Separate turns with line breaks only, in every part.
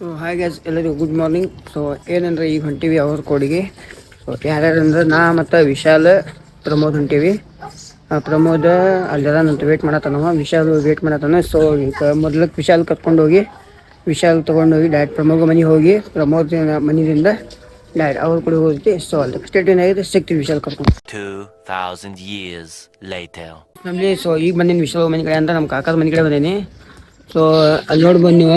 So ಹಾಗೆ ಎಲ್ಲರಿಗೂ good morning. So ಏನಂದ್ರೆ ಈಗ ಹೊಂಟೀವಿ ಅವ್ರ ಕೋಡಿಗೆ. ಸೊ ಯಾರ್ಯಾರಂದ್ರೆ ನಾ ಮತ್ತು ವಿಶಾಲ್ ಪ್ರಮೋದ್ ಹೊಂಟೀವಿ. ಪ್ರಮೋದ್ ಅಲ್ಲೆಲ್ಲ ವೇಟ್ ಮಾಡತ್ತಾನವ, ವಿಶಾಲ್ ವೇಟ್ ಮಾಡತ್ತಾನ. ಸೊ ಈಗ ಮೊದ್ಲಕ್ಕೆ ವಿಶಾಲ್ ಕರ್ಕೊಂಡು ಹೋಗಿ ತೊಗೊಂಡೋಗಿ ಡೈರೆಕ್ಟ್ ಪ್ರಮೋದ್ ಮನೆಗೆ ಹೋಗಿ ಪ್ರಮೋದ್ ಮನೆಯಿಂದ ಡೈರೆಕ್ಟ್ ಅವ್ರ ಕೂಡ ಹೋಗ್ತಿ. ಸೊ ಅಲ್ಲಿ ಸ್ಟೇಟ್ ಏನಾಗಿದೆ ಸಿಗ್ತೀವಿ ವಿಶಾಲ್ ಕರ್ಕೊಂಡು.
2000 years later.
ನಮ್ಮಲ್ಲಿ ಸೊ ಈಗ ಬಂದೀನಿ ವಿಶಾಲ್ ಮನೆ ಕಡೆ ಅಂತ ನಮ್ಮ ಕಾಕದ ಮನೆ ಕಡೆ ಬಂದೀನಿ. ಸೊ ಅಲ್ಲಿ ನೋಡಿ ಬಂದೀವ.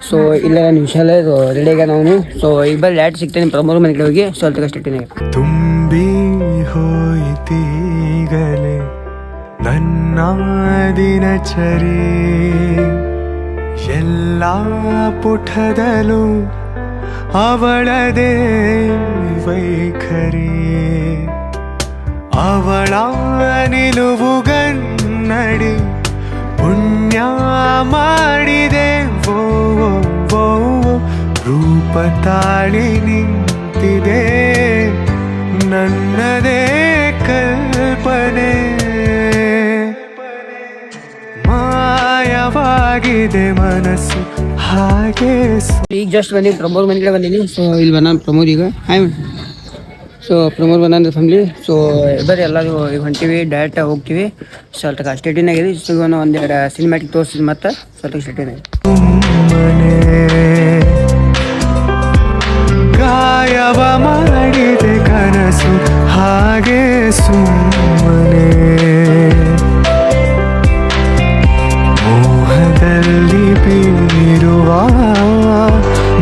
ಸೊ ಇಲ್ಲ ವಿಶಾಲ ರೆಡಿ ಆಗ ನಾವು. ಸೊ ಈಗ ಬರೀ ಲ್ಯಾಟ್ ಸಿಗ್ತೇನೆ ಪ್ರಮೋದ್ ಮನೆ ಕಡೆ ಹೋಗಿ. ಸೊ ಅಲ್ಲಿ ತಗಷ್ಟೇನೆ
ತುಂಬಿ ಹೋಯ್ತೀಗಲೇ ನನ್ನ ದಿನಚರಿ, ಎಲ್ಲ ಪುಟದಲ್ಲೂ ಅವಳದೇ ವೈಖರಿ, ಅವಳ ನಿಲುವುಗನ್ನಡಿ ಪುಣ್ಯ ಮಾಡಿದೆ. ರೂಪ ತಾಳಿ ನಿಂತಿದೆ ನನ್ನದೇ ಕಲ್ಪನೆ, ಮಾಯವಾಗಿದೆ ಮನಸ್ಸು ಹಾಗೆ.
ಈಗ ಜಸ್ಟ್ ಬಂದೀನಿ ಪ್ರಮೋದ್ ಮನೆ ಕಡೆ ಬಂದೀನಿ. ಸೊ ಇಲ್ಲಿ ಬಂದ ಪ್ರಮೋದ್ ಈಗ ಹಾಯ್. ಸೊ ಪ್ರಮೋದ್ ಬಂದ ಫ್ಯಾಮಿಲಿ. ಸೊ ಬರೀ ಎಲ್ಲರೂ ಈಗ ಹೊಂಟೀವಿ, ಡೈರೆಕ್ಟ್ ಹೋಗ್ತೀವಿ. ಸ್ವಲ್ಪ ಸ್ಟೇಟಿನಾಗಿದೆ. ಸೊ ಒಂದೆರಡು ಸಿನಿಮ್ಯಾಟಿಕ್ ತೋರಿಸಿದ್ ಮತ್ತು ಸ್ವಲ್ಪ ಸ್ಟೇಟಿನಾಗಿದೆ.
ಗಾಯವ ಮಾಡಿದೆ ಕನಸು ಹಾಗೆ ಸುಮ್ಮನೆ, ಮೋಹದಲ್ಲಿ ಬೀರುವ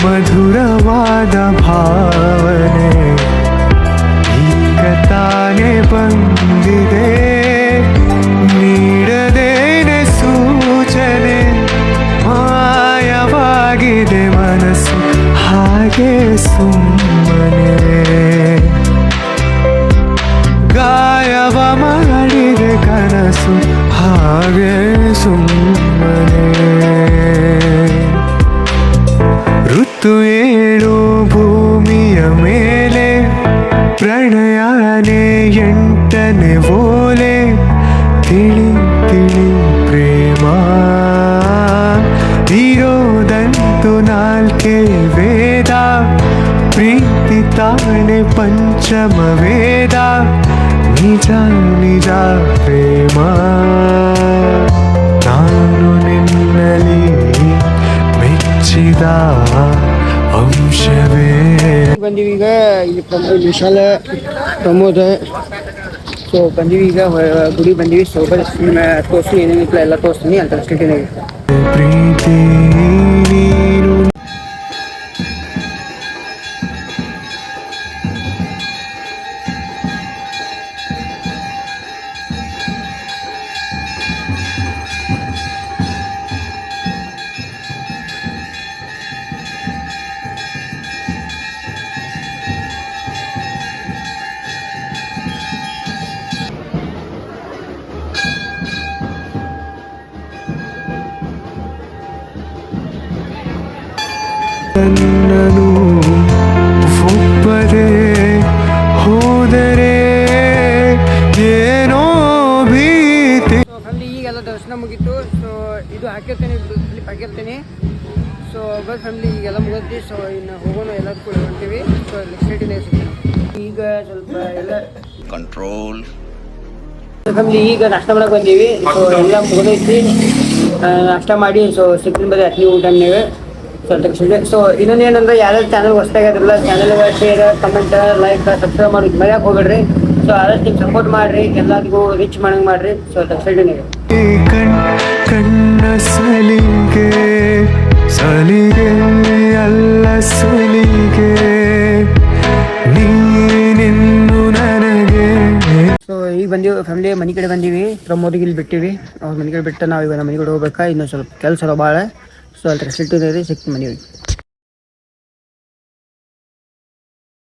ಮಧುರವಾದ ಭಾವನೆ ಈಗ ತಾನೇ ಬಂದಿದೆ, ನೀಡದೇನೆ ಸೂಚನೆ, ಮಾಯವಾಗಿದೆ ಮನಸ್ಸು ಹಾಗೆ ಸುಮ್ಮನೆ, ಗಾಯವ ಮಾಡಿದೆ ಕನಸು ಹಾಗೆ ಸುಮ್ಮನೆ. ಋತು ಏಳು ಭೂಮಿಯ ಮೇಲೆ, ಪ್ರಣಯನೇ ಎಂಟನೆ ಓಲೆ, ತಿಳಿ ತಿಳಿ ಪ್ರೇಮ ಇರೋದಂತು ನಾಲ್ಕೆ ವೇದ, ಪ್ರೀತಿ ತಾನೆ ಪಂಚಮ ವೇದ, ನಿಜ ನಿಜ ಪ್ರೇಮ ನಾನು ನಿನ್ನಲಿ ಮೆಚ್ಚಿದ ಅಂಶವೇ.
ಬಂದೀವಿ ಈಗ ಇಲ್ಲಿ ವಿಶಾಲ ಪ್ರಮೋದ್. ಸೊ ಬಂದೀವಿ ಈಗ ಗುಡಿ ಬಂದೀವಿ. ಸೊ ಬರೀ ತೋರಿಸ್ತೀನಿ ಏನೇನಿಲ್ಲ ಎಲ್ಲ ತೋರಿಸ್ತೀನಿ ಅಂತ ಸ್ಟೇಟಿನಾಗ
ಪ್ರೀತಿ ನೀನು. ನನ್ನನು ಒಪ್ಪದೆ ಹೋದರೆ ಏನೋ ಭೀತಿ.
ಫ್ಯಾಮಿಲಿ ಈಗೆಲ್ಲ ದರ್ಶನ ಮುಗೀತು. ಸೊ ಇದು ಹಾಕಿರ್ತೇನೆ, ಕ್ಲಿಪ್ ಹಾಕಿರ್ತೇನೆ. ಸೊ ಬಸ್ ಫ್ಯಾಮಿಲಿ ಈಗೆಲ್ಲ ಮುಗಿದ್ವಿ. ಸೊ ಇನ್ನು ಹೋಗೋಣ ಎಲ್ಲರೂ ಕೂಡ ಹೊಂಟೀವಿ. ಸೊ ಸ್ಟೇಟಿನ ಈಗ ಸ್ವಲ್ಪ ಎಲ್ಲ
Control.
ಫ್ಯಾಮಿಲಿ ಈಗ ನಾಷ್ಟ ಮಾಡಕ್ಕೆ ಬಂದೀವಿ. ಸೊ ಎಲ್ಲ ಮುಗಿದೈತಿ, ನಾಷ್ಟ ಮಾಡಿ. ಸೊ ಸಿಕ್ಕಿನ ಬರೀ ಅಟ್ಲಿ ಊಟ ನೀವು ಸೊ ಇನ್ನೊಂದೇನಂದ್ರೆ ಯಾರ್ಯಾರು ಚಾನಲ್ ಹೊಸ್ತಾಗಿರಲ್ಲ, channel share comment like subscribe ಮಾಡೋದು ಮರ್ಯಾಕೆ ಹೋಗ್ಬೇಡ್ರಿ. ಸೊ ಆದಷ್ಟು ನೀವು ಸಪೋರ್ಟ್ ಮಾಡಿರಿ, ಎಲ್ಲರಿಗೂ ರೀಚ್ ಮಾಡಂಗೆ ಮಾಡಿರಿ. ಸೊ ಸಬ್ಸ್ಕ್ರೈಬ್
ಕಣ್ಣ ಸಲಿಗೆ ಸಲಿಗೆ ಅಲ್ಲ ಸಲಿಗೆ ನೀನಿನ್ನು ನನಗೆ.
ಸೊ ಈಗ ಬಂದೀವಿ ಫ್ಯಾಮಿಲಿ ಮನೆ ಕಡೆ ಬಂದೀವಿ. ಪ್ರಮೋದಿಗೆ ಇಲ್ಲಿ ಬಿಟ್ಟಿವಿ. ಅವ್ರ ಮನೆ ಕಡೆ ಬಿಟ್ಟು ನಾವು ಇವಾಗ ಮನೆ ಕಡೆ ಹೋಗ್ಬೇಕಾ, ಇನ್ನೂ ಸ್ವಲ್ಪ ಕೆಲಸ ಭಾಳ. ಸೊ ಅಲ್ಲಿ ಸಿಗ್ತೀನಿ ಮನೆ ಹೋಗಿ.